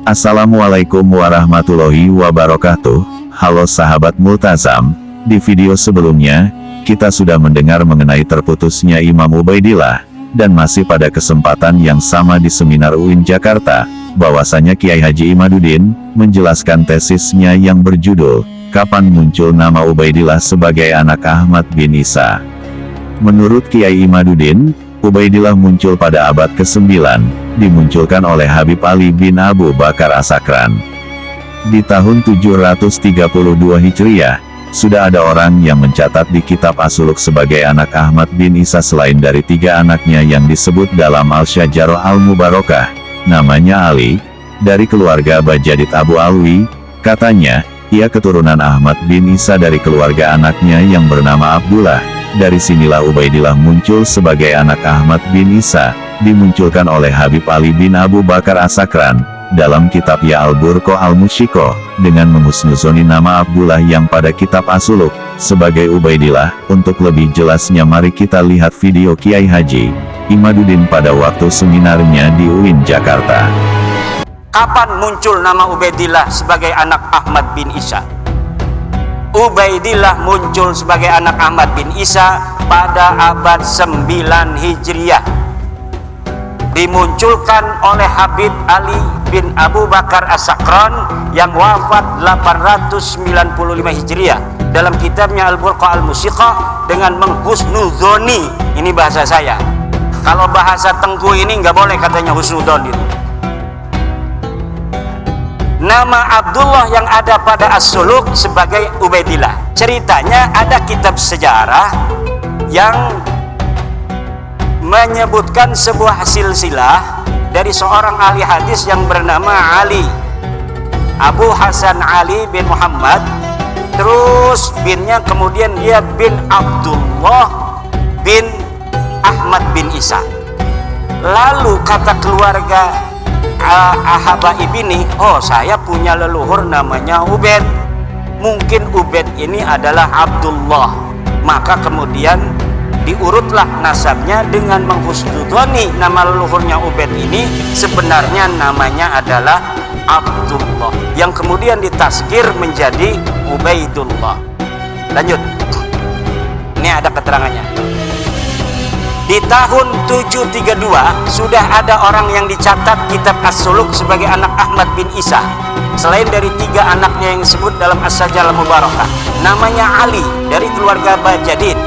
Assalamualaikum warahmatullahi wabarakatuh. Halo sahabat Multazam, di video sebelumnya, kita sudah mendengar mengenai terputusnya Imam Ubaidillah, dan masih pada kesempatan yang sama di seminar UIN Jakarta, bahwasanya Kiai Haji Imaduddin, menjelaskan tesisnya yang berjudul, Kapan Muncul Nama Ubaidillah sebagai Anak Ahmad bin Isa. Menurut Kiai Imaduddin, Ubaidillah muncul pada abad ke-9, dimunculkan oleh Habib Ali bin Abu Bakar As-Sakran. Di tahun 732 Hijriah, sudah ada orang yang mencatat di kitab As-Suluk sebagai anak Ahmad bin Isa selain dari 3 anaknya yang disebut dalam Al-Syajarah Al-Mubarakah, namanya Ali, dari keluarga Bajadid Abu Alwi, katanya, ia keturunan Ahmad bin Isa dari keluarga anaknya yang bernama Abdullah. Dari sinilah Ubaidillah muncul sebagai anak Ahmad bin Isa, dimunculkan oleh Habib Ali bin Abu Bakar As-Sakran, dalam kitab Ya Al-Burqah Al-Musyikoh, dengan menghusnuzoni nama Abdullah yang pada kitab As-Suluk, sebagai Ubaidillah. Untuk lebih jelasnya mari kita lihat video Kiai Haji Imaduddin pada waktu seminarnya di UIN Jakarta. Kapan muncul nama Ubaidillah sebagai anak Ahmad bin Isa? Ubaidillah muncul sebagai anak Ahmad bin Isa pada abad 9 Hijriah. Dimunculkan oleh Habib Ali bin Abu Bakar As-Sakran yang wafat 895 Hijriah. Dalam kitabnya Al-Burqah Al-Musyikoh dengan menghusnuzoni, ini bahasa saya. Kalau bahasa Tengku ini nggak boleh katanya husnuzon itu. Nama Abdullah yang ada pada As-Suluk sebagai Ubaidillah. Ceritanya ada kitab sejarah yang menyebutkan sebuah silsilah dari seorang ahli hadis yang bernama Ali, Abu Hasan Ali bin Muhammad, terus binnya kemudian dia bin Abdullah bin Ahmad bin Isa. Lalu kata keluarga Ahabaib ini, oh saya punya leluhur namanya Ubaid, mungkin Ubaid ini adalah Abdullah. Maka kemudian diurutlah nasabnya dengan menghusnuzoni nama leluhurnya Ubaid ini sebenarnya namanya adalah Abdullah, yang kemudian ditasghir menjadi Ubaidullah. Lanjut, ini ada keterangannya. Di tahun 732 sudah ada orang yang dicatat kitab As-Suluk sebagai anak Ahmad bin Isa. Selain dari 3 anaknya yang disebut dalam As-Syajarah Al-Mubarakah, namanya Ali dari keluarga Bajadid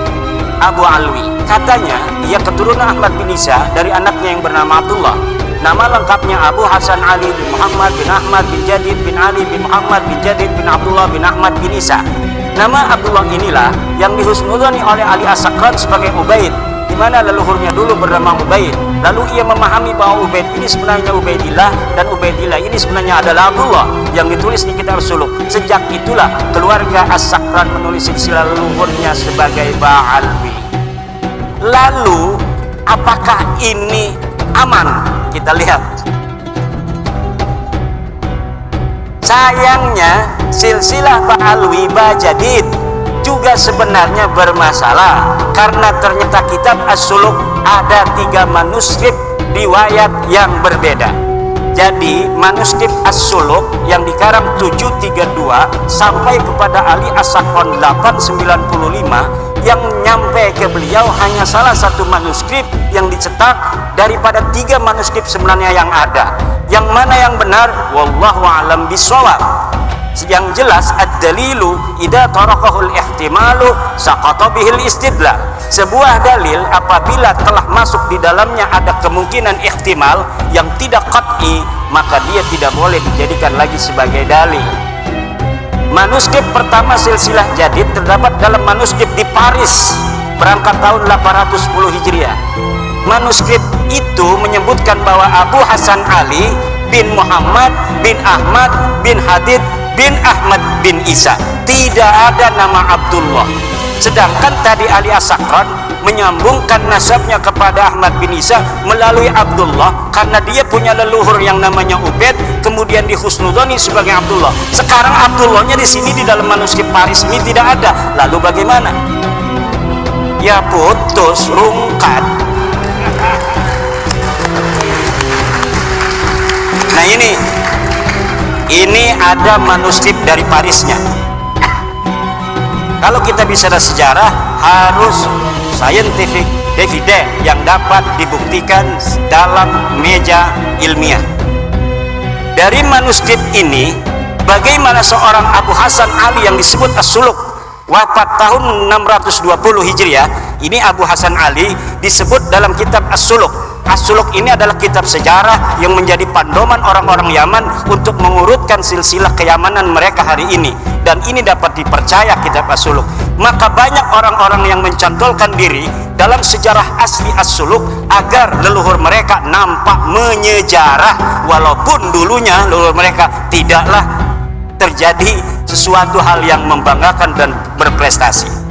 Abu Alwi. Katanya ia keturunan Ahmad bin Isa dari anaknya yang bernama Abdullah. Nama lengkapnya Abu Hasan Ali bin Muhammad bin Ahmad bin Jadid bin Ali bin Muhammad bin Jadid bin Abdullah bin Ahmad bin Isa. Nama Abdullah inilah yang dihusnuzoni oleh Ali As-Sakran sebagai Ubaid, di mana leluhurnya dulu bernama Ubaid. Lalu ia memahami bahwa Ubaid ini sebenarnya Ubaidillah, dan Ubaidillah ini sebenarnya adalah Abdullah yang ditulis di kitab Suluk. Sejak itulah keluarga As-Sakran menulis silsilah leluhurnya sebagai Ba'alwi. Lalu apakah ini aman? Kita lihat. Sayangnya silsilah Ba'alwi Bajadid juga sebenarnya bermasalah, karena ternyata kitab As-Suluk ada 3 manuskrip riwayat yang berbeda. Jadi manuskrip As-Suluk yang dikarang 732 sampai kepada Ali As-Sakran 895, yang nyampe ke beliau hanya salah satu manuskrip yang dicetak daripada 3 manuskrip sebenarnya yang ada. Yang mana yang benar? Wallahu a'lam bishawab. Yang jelas ad-dalilu idza tarakahul ihtimalu saqata bihil istidlal. Sebuah dalil apabila telah masuk di dalamnya ada kemungkinan ihtimal yang tidak qat'i, maka dia tidak boleh dijadikan lagi sebagai dalil. Manuskrip pertama silsilah Jadid terdapat dalam manuskrip di Paris berangkat tahun 810 Hijriah. Manuskrip itu menyebutkan bahwa Abu Hasan Ali bin Muhammad bin Ahmad bin Hadid bin Ahmad bin Isa, tidak ada nama Abdullah. Sedangkan tadi Ali As-Sakran menyambungkan nasabnya kepada Ahmad bin Isa melalui Abdullah, karena dia punya leluhur yang namanya Ubaid, kemudian dihusnuzoni sebagai Abdullah. Sekarang Abdullahnya di sini di dalam manuskrip Paris ini tidak ada. Lalu bagaimana? Ya putus rungkat. Nah ini Ini ada manuskrip dari Parisnya. Kalau kita bicara sejarah, harus scientific evidence yang dapat dibuktikan dalam meja ilmiah. Dari manuskrip ini, bagaimana seorang Abu Hasan Ali yang disebut As-Suluk, wafat tahun 620 Hijriah. Ini Abu Hasan Ali disebut dalam kitab As-Suluk. As-Suluk ini adalah kitab sejarah yang menjadi pandoman orang-orang Yaman untuk mengurutkan silsilah keyamanan mereka hari ini, dan ini dapat dipercaya kitab As-Suluk. Maka banyak orang-orang yang mencantolkan diri dalam sejarah asli As-Suluk agar leluhur mereka nampak menyejarah, walaupun dulunya leluhur mereka tidaklah terjadi sesuatu hal yang membanggakan dan berprestasi.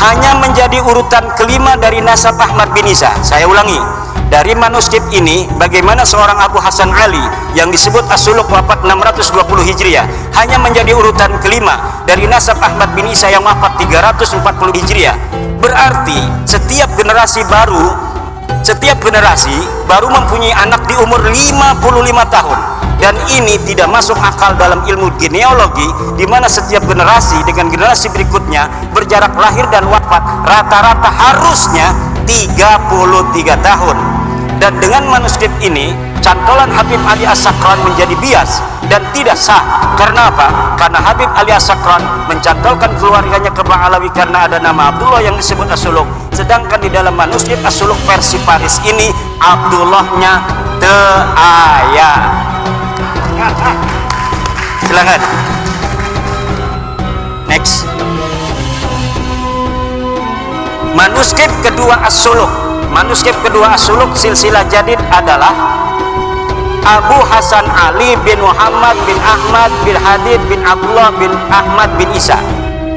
Hanya menjadi urutan kelima dari nasab Ahmad bin Isa. Saya ulangi, dari manuskrip ini bagaimana seorang Abu Hasan Ali yang disebut As-Suluk wafat 620 Hijriah hanya menjadi urutan kelima dari nasab Ahmad bin Isa yang wafat 340 Hijriah. Berarti setiap generasi baru mempunyai anak di umur 55 tahun. Dan ini tidak masuk akal dalam ilmu genealogi, di mana setiap generasi dengan generasi berikutnya berjarak lahir dan wafat rata-rata harusnya 33 tahun. Dan dengan manuskrip ini, cantolan Habib Ali As-Sakran menjadi bias dan tidak sah. Karena apa? Karena Habib Ali As-Sakran mencantolkan keluarganya ke Ba'alawi karena ada nama Abdullah yang disebut As-Suluk. Sedangkan di dalam manuskrip As-Suluk versi Paris ini, Abdullahnya teaya. Silakan. Next. Manuskrip kedua As-Suluk. Manuskrip kedua As-Suluk silsilah jadid adalah Abu Hasan Ali bin Muhammad bin Ahmad bin Hadid bin Abdullah bin Ahmad bin Isa.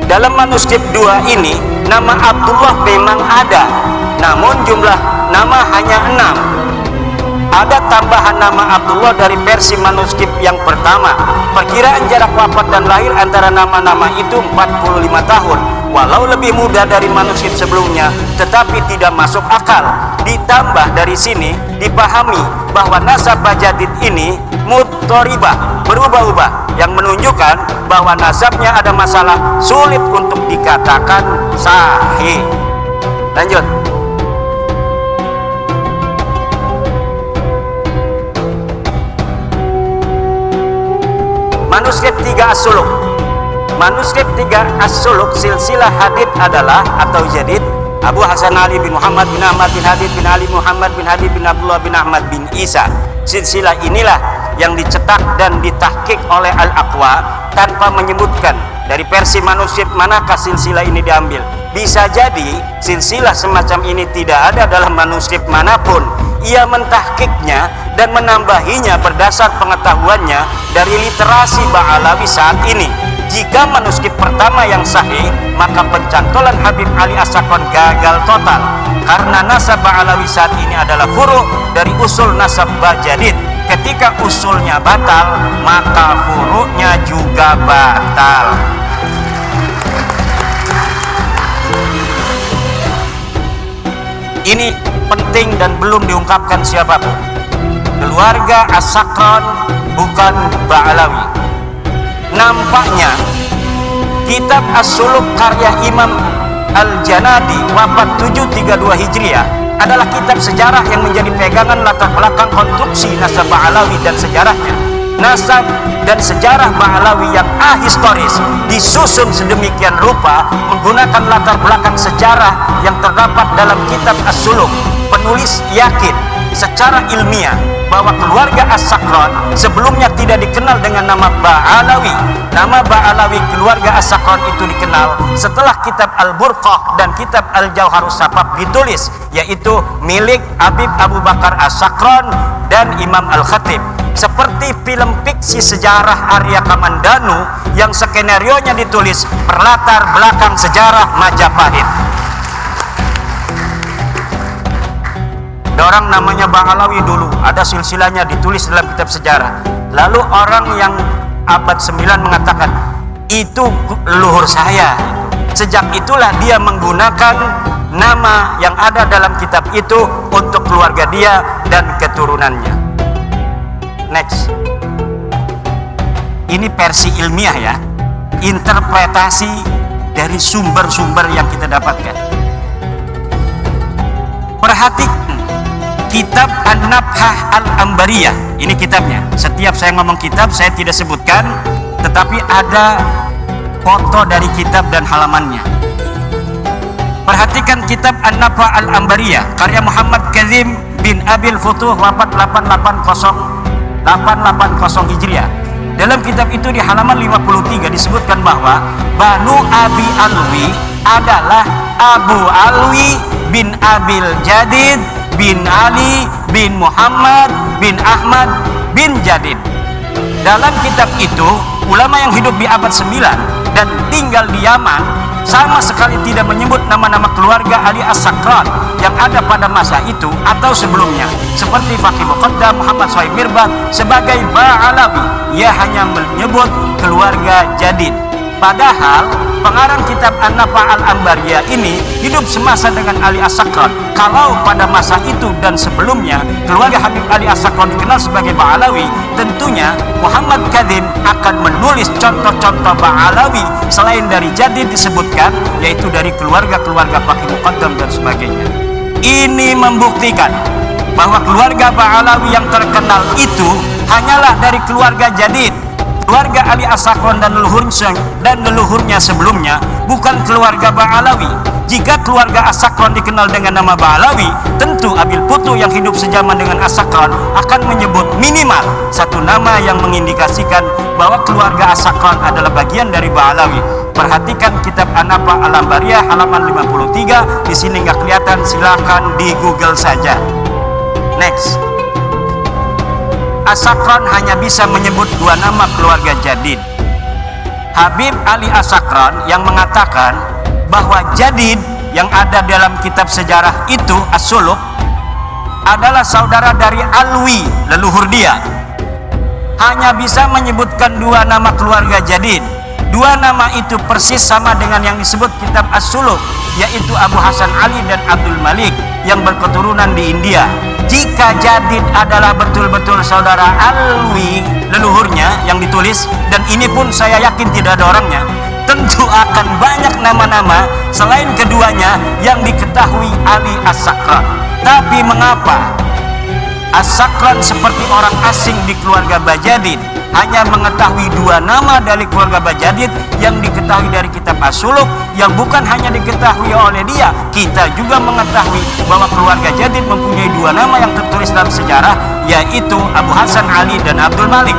Dalam manuskrip dua ini, nama Abdullah memang ada, namun jumlah nama hanya 6. Ada tambahan nama Abdullah dari versi manuskrip yang pertama. Perkiraan jarak wafat dan lahir antara nama-nama itu 45 tahun, walau lebih muda dari manuskrip sebelumnya, tetapi tidak masuk akal. Ditambah dari sini dipahami bahwa nasab Bajadid ini muttoribah, berubah-ubah, yang menunjukkan bahwa nasabnya ada masalah, sulit untuk dikatakan sahih. Lanjut. Manuskrip 3 As-Suluk. Manuskrip 3 As-Suluk silsilah hadith adalah atau jadid Abu Hasan Ali bin Muhammad bin Ahmad bin Hadid bin Ali Muhammad bin Hadid bin Abdullah bin Ahmad bin Isa. Silsilah inilah yang dicetak dan ditahqiq oleh Al-Aqwa tanpa menyebutkan dari versi manuskrip manakah silsilah ini diambil. Bisa jadi silsilah semacam ini tidak ada dalam manuskrip manapun. Ia mentahqiqnya dan menambahinya berdasar pengetahuannya dari literasi Ba'alawi saat ini. Jika manuskrip pertama yang sahih, maka pencantolan Habib Ali As-Sakran gagal total, karena nasab Ba'alawi saat ini adalah furu dari usul nasab Bajadid. Ketika usulnya batal, maka furu'nya juga batal. Ini penting dan belum diungkapkan siapapun. Keluarga As-Sakran bukan Ba'alawi. Nampaknya kitab As-Suluk karya Imam Al-Janadi wafat 732 Hijriah adalah kitab sejarah yang menjadi pegangan latar belakang konstruksi nasab Ba'alawi dan sejarahnya. Nasab dan sejarah Ba'alawi yang ahistoris disusun sedemikian rupa menggunakan latar belakang sejarah yang terdapat dalam kitab As-Suluk. Penulis yakin secara ilmiah bahwa keluarga As-Sakran sebelumnya tidak dikenal dengan nama Ba'alawi. Nama Ba'alawi keluarga As-Sakran itu dikenal setelah kitab Al-Burqah dan kitab Al-Jauharus Sapab ditulis, yaitu milik Habib Abu Bakar As-Sakran dan Imam Al-Khatib. Seperti film fiksi sejarah Arya Kamandanu yang skenarionya ditulis berlatar belakang sejarah Majapahit. Ada orang namanya Ba'alawi dulu, ada silsilahnya ditulis dalam kitab sejarah. Lalu orang yang abad 9 mengatakan, itu leluhur saya. Sejak itulah dia menggunakan nama yang ada dalam kitab itu untuk keluarga dia dan keturunannya. Next. Ini versi ilmiah ya, interpretasi dari sumber-sumber yang kita dapatkan. Perhatikan kitab An-Nabhah Al-Ambariyah, ini kitabnya. Setiap saya ngomong kitab saya tidak sebutkan, tetapi ada foto dari kitab dan halamannya. Perhatikan kitab An-Nabhah Al-Ambariyah karya Muhammad Kazim bin Abil Futuh wafat 880 Hijriah. Dalam kitab itu di halaman 53 disebutkan bahwa Banu Abi Alwi adalah Abu Alwi bin Abil Jadid bin Ali bin Muhammad bin Ahmad bin Jadid. Dalam kitab itu, ulama yang hidup di abad 9 dan tinggal di Yaman sama sekali tidak menyebut nama-nama keluarga Ali As-Sakran yang ada pada masa itu atau sebelumnya, seperti Faqih Muqaddam Muhammad Sohaib Mirbad sebagai Ba'alawi. Ia hanya menyebut keluarga Jadid. Padahal pengarang kitab An-Nabhah Al-Ambariyah ini hidup semasa dengan Ali As-Sakran. Kalau pada masa itu dan sebelumnya keluarga Habib Ali As-Sakran dikenal sebagai Ba'alawi, tentunya Muhammad Kadzim akan menulis contoh-contoh Ba'alawi selain dari Jadid disebutkan, yaitu dari keluarga-keluarga Faqih Muqaddam dan sebagainya. Ini membuktikan bahwa keluarga Ba'alawi yang terkenal itu hanyalah dari keluarga Jadid. Keluarga Ali As-Sakran dan leluhurnya sebelumnya bukan keluarga Ba'alawi. Jika keluarga As-Sakran dikenal dengan nama Ba'alawi, tentu Abil Futuh yang hidup sejaman dengan As-Sakran akan menyebut minimal satu nama yang mengindikasikan bahwa keluarga As-Sakran adalah bagian dari Ba'alawi. Perhatikan kitab An-Nabhah Al-Ambariyah halaman 53. Di sini nggak kelihatan, silakan di Google saja. Next. As-Sakran hanya bisa menyebut dua nama keluarga Jadid. Habib Ali As-Sakran yang mengatakan bahwa Jadid yang ada dalam kitab sejarah itu As-Suluk adalah saudara dari Alwi, leluhur dia, hanya bisa menyebutkan dua nama keluarga Jadid. Dua nama itu persis sama dengan yang disebut kitab As-Suluk, yaitu Abu Hasan Ali dan Abdul Malik yang berketurunan di India. Jika Jadid adalah betul-betul saudara Alwi, leluhurnya yang ditulis, dan ini pun saya yakin tidak ada orangnya, tentu akan banyak nama-nama selain keduanya yang diketahui Ali As-Sakran. Tapi mengapa As-Sakran seperti orang asing di keluarga Bajadid hanya mengetahui dua nama dari keluarga Bajadid yang diketahui dari kitab As-Suluk, yang bukan hanya diketahui oleh dia, kita juga mengetahui bahwa keluarga Jadid mempunyai dua nama yang tertulis dalam sejarah, yaitu Abu Hasan Ali dan Abdul Malik.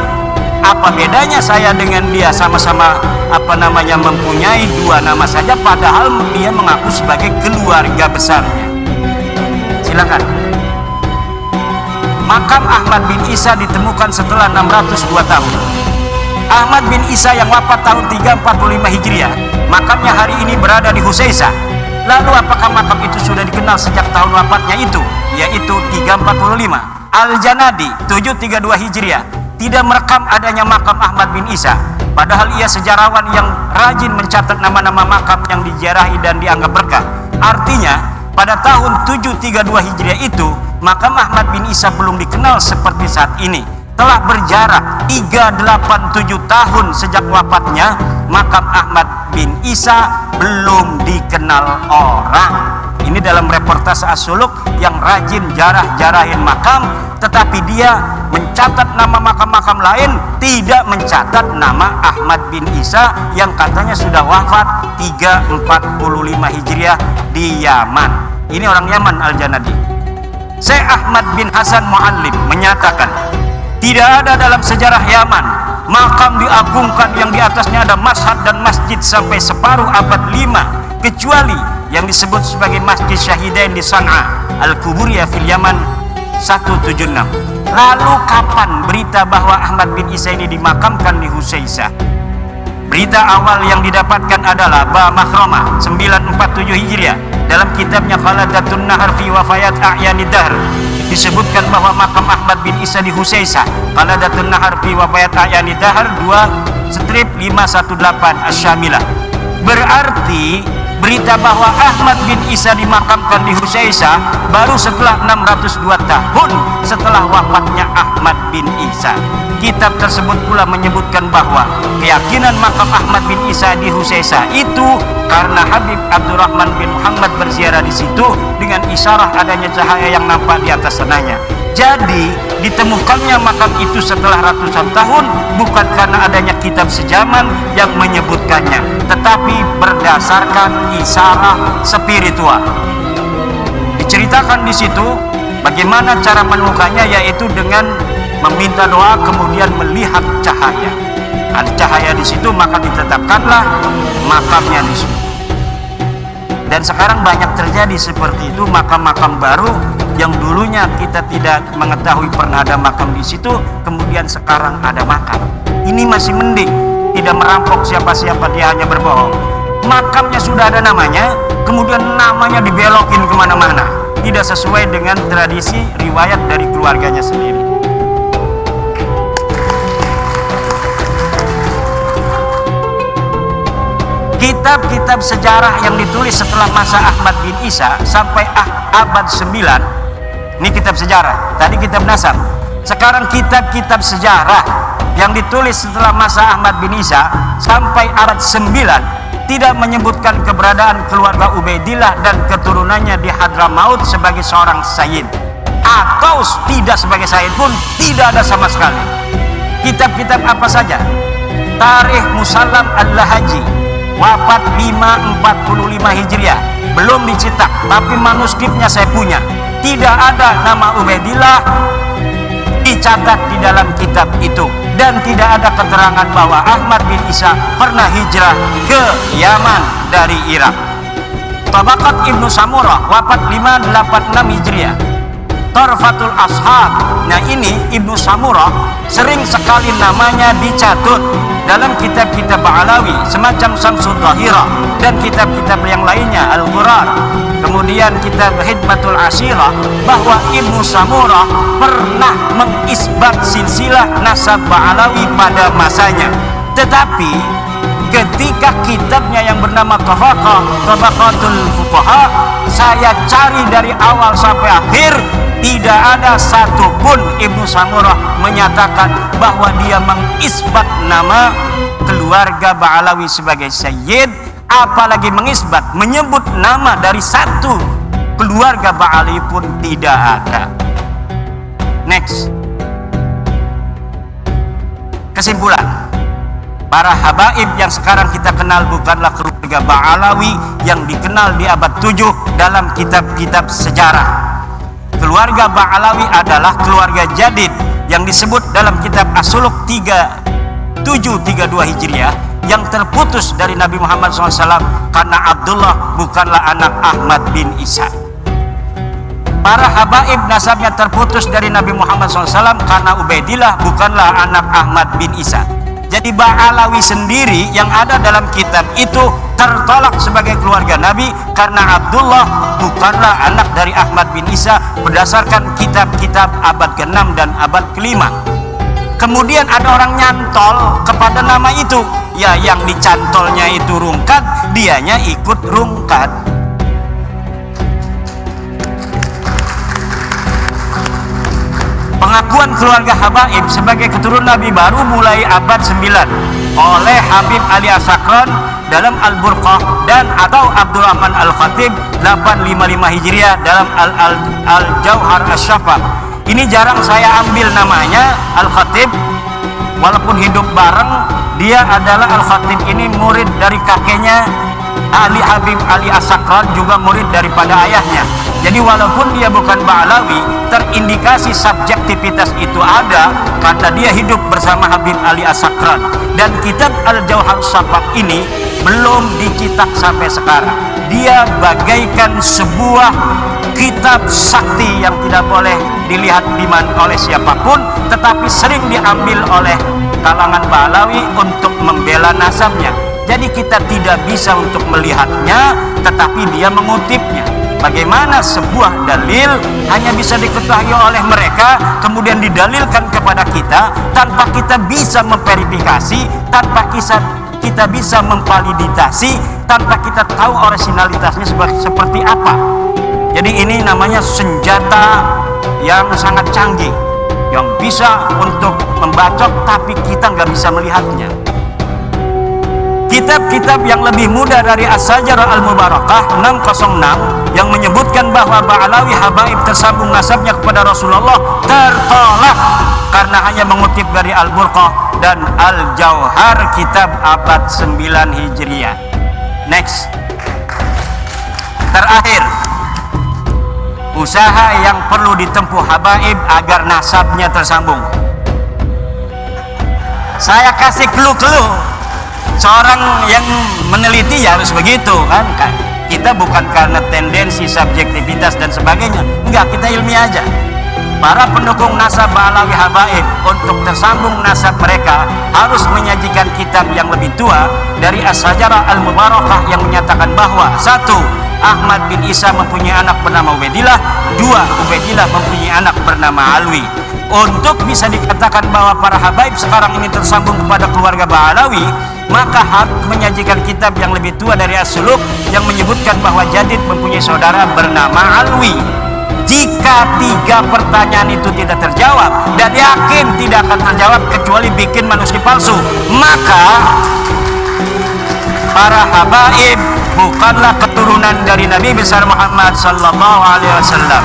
Apa bedanya saya dengan dia? Sama-sama mempunyai dua nama saja, padahal dia mengaku sebagai keluarga besarnya. Silakan. Makam Ahmad bin Isa ditemukan setelah 602 tahun. Ahmad bin Isa yang wafat tahun 345 Hijriah, makamnya hari ini berada di Husaisah. Lalu apakah makam itu sudah dikenal sejak tahun wafatnya itu, yaitu 345? Al-Janadi 732 Hijriah tidak merekam adanya makam Ahmad bin Isa, padahal ia sejarawan yang rajin mencatat nama-nama makam yang diziarahi dan dianggap berkah. Artinya pada tahun 732 Hijriah itu makam Ahmad bin Isa belum dikenal seperti saat ini. Telah berjarak 387 tahun sejak wafatnya, makam Ahmad bin Isa belum dikenal orang. Ini dalam reportase As-Suluk yang rajin jarah-jarahin makam, tetapi dia mencatat nama makam-makam lain, tidak mencatat nama Ahmad bin Isa yang katanya sudah wafat 345 Hijriah di Yaman. Ini orang Yaman, Al-Janadi. Syekh Ahmad bin Hasan Muallim menyatakan, tidak ada dalam sejarah Yaman makam diagungkan yang di atasnya ada mashhad dan masjid sampai separuh abad 5, kecuali yang disebut sebagai Masjid Syahidain di San'a, Al-Kuburiyah fil Yaman 176. Lalu kapan berita bahwa Ahmad bin Isa ini dimakamkan di Husaisah? Berita awal yang didapatkan adalah Ba Makhrama 947 Hijriah. Dalam kitabnya Khaladatun Nahar fi Wafayat A'yanid Dahr disebutkan bahwa makam Ahmad bin Isa di Husaisah. Khaladatun Nahar fi Wafayat A'yanid Dahr 2/518 Asy-Syamilah. Berarti Berita bahwa Ahmad bin Isa dimakamkan di Husaysa baru setelah 602 tahun setelah wafatnya Ahmad bin Isa. Kitab tersebut pula menyebutkan bahwa keyakinan makam Ahmad bin Isa di Husaysa itu karena Habib Abdurrahman bin Muhammad berziarah di situ dengan isyarah adanya cahaya yang nampak di atas sananya. Jadi ditemukannya makam itu setelah ratusan tahun bukan karena adanya kitab sejaman yang menyebutkannya, tetapi berdasarkan isyarah spiritual. Diceritakan di situ bagaimana cara menemukannya, yaitu dengan meminta doa kemudian melihat cahaya. Ada cahaya di situ maka ditetapkanlah makamnya di situ. Dan sekarang banyak terjadi seperti itu, makam-makam baru yang dulunya kita tidak mengetahui pernah ada makam di situ, kemudian sekarang ada makam. Ini masih mending, tidak merampok siapa-siapa, dia hanya berbohong. Makamnya sudah ada namanya, kemudian namanya dibelokin kemana-mana, tidak sesuai dengan tradisi riwayat dari keluarganya sendiri. Kitab-kitab sejarah yang ditulis setelah masa Ahmad bin Isa sampai abad 9, ini kitab sejarah, tadi kitab nasab. Sekarang kitab-kitab sejarah yang ditulis setelah masa Ahmad bin Isa sampai abad 9 tidak menyebutkan keberadaan keluarga Ubaidillah dan keturunannya di Hadramaut sebagai seorang sayyid, atau tidak sebagai sayyid pun tidak ada sama sekali. Kitab-kitab apa saja? Tarikh Musallam Al-Lahaji wafat 545 Hijriah, belum dicetak tapi manuskripnya saya punya. Tidak ada nama Ubaidillah dicatat di dalam kitab itu, dan tidak ada keterangan bahwa Ahmad bin Isa pernah hijrah ke Yaman dari Irak. Tabaqat Ibnu Samurah wafat 586 Hijriah. Tarfatul Ashab, nah ini Ibnu Samurah sering sekali namanya dicatut dalam kitab-kitab Ba'alawi semacam Samsud Dhahirah dan kitab-kitab yang lainnya, Al-Ghurar, kemudian kitab Hidmatul Ashirah, bahwa Ibnu Samurah pernah mengisbat silsilah nasab Ba'alawi pada masanya. Tetapi ketika kitabnya yang bernama Tabaqatul Fuqaha saya cari dari awal sampai akhir, tidak ada satupun Ibnu Samurah menyatakan bahwa dia mengisbat nama keluarga Ba'alawi sebagai sayyid, apalagi mengisbat menyebut nama dari satu keluarga Ba'alawi pun tidak ada. Next, kesimpulan, para habaib yang sekarang kita kenal bukanlah keluarga Ba'alawi yang dikenal di abad 7 dalam kitab-kitab sejarah. Keluarga Ba'alawi adalah keluarga jadid yang disebut dalam kitab As-Suluk 3732 Hijriah yang terputus dari Nabi Muhammad SAW karena Abdullah bukanlah anak Ahmad bin Isa. Para habaib nasabnya terputus dari Nabi Muhammad SAW karena Ubaidillah bukanlah anak Ahmad bin Isa. Jadi Ba'alawi sendiri yang ada dalam kitab itu tertolak sebagai keluarga Nabi karena Abdullah bukanlah anak dari Ahmad bin Isa berdasarkan kitab-kitab abad ke-6 dan abad ke-5. Kemudian ada orang nyantol kepada nama itu, ya yang dicantolnya itu rungkat, dianya ikut rungkat. Pengakuan keluarga habaib sebagai keturunan Nabi baru mulai abad 9 oleh Habib Ali As-Sakran dalam Al-Burqah dan atau Abdurrahman Al-Khatib 855 Hijriah dalam Al-Jauhar Asy-Syafa. Ini jarang saya ambil namanya Al-Khatib, walaupun hidup bareng. Dia adalah Al-Khatib ini murid dari kakeknya Ali Habib Ali As-Sakran, juga murid daripada ayahnya. Jadi walaupun dia bukan Ba'alawi, terindikasi subjektivitas itu ada karena dia hidup bersama Habib Ali As-Sakran. Dan kitab Al-Jauhar Asy-Syafa ini belum dicetak sampai sekarang. Dia bagaikan sebuah kitab sakti yang tidak boleh dilihat oleh siapapun, tetapi sering diambil oleh kalangan Ba'alawi untuk membela nasabnya. Jadi kita tidak bisa untuk melihatnya, tetapi dia mengutipnya. Bagaimana sebuah dalil hanya bisa diketahui oleh mereka, kemudian didalilkan kepada kita tanpa kita bisa memverifikasi, tanpa kita bisa memvalidasi tanpa kita tahu originalitasnya seperti apa. Jadi ini namanya senjata yang sangat canggih, yang bisa untuk membacok tapi kita nggak bisa melihatnya. Kitab-kitab yang lebih muda dari As-Sajarah Al-Mubarakah 606 yang menyebutkan bahwa Ba'alawi Habaib tersambung nasabnya kepada Rasulullah tertolak karena hanya mengutip dari Al-Burqah dan Al-Jauhar kitab abad 9 Hijriah. Next. Terakhir, usaha yang perlu ditempuh Habaib agar nasabnya tersambung. Saya kasih clue-clue. Seorang yang meneliti ya harus begitu kan. Kita bukan karena tendensi subjektivitas dan sebagainya, enggak, kita ilmiah aja. Para pendukung nasab Ba'alawi Habaib untuk tersambung nasab mereka harus menyajikan kitab yang lebih tua dari As-Sajarah Al-Mubarakah yang menyatakan bahwa 1. Ahmad bin Isa mempunyai anak bernama Ubaidillah. 2. Ubaidillah mempunyai anak bernama Alwi. Untuk bisa dikatakan bahwa para Habaib sekarang ini tersambung kepada keluarga Ba'alawi, maka harus menyajikan kitab yang lebih tua dari As-Suluk yang menyebutkan bahwa Jadid mempunyai saudara bernama Alwi. Jika 3 pertanyaan itu tidak terjawab, dan yakin tidak akan terjawab kecuali bikin manuskrip palsu, maka para Habaib bukanlah keturunan dari Nabi besar Muhammad sallallahu alaihi wasallam.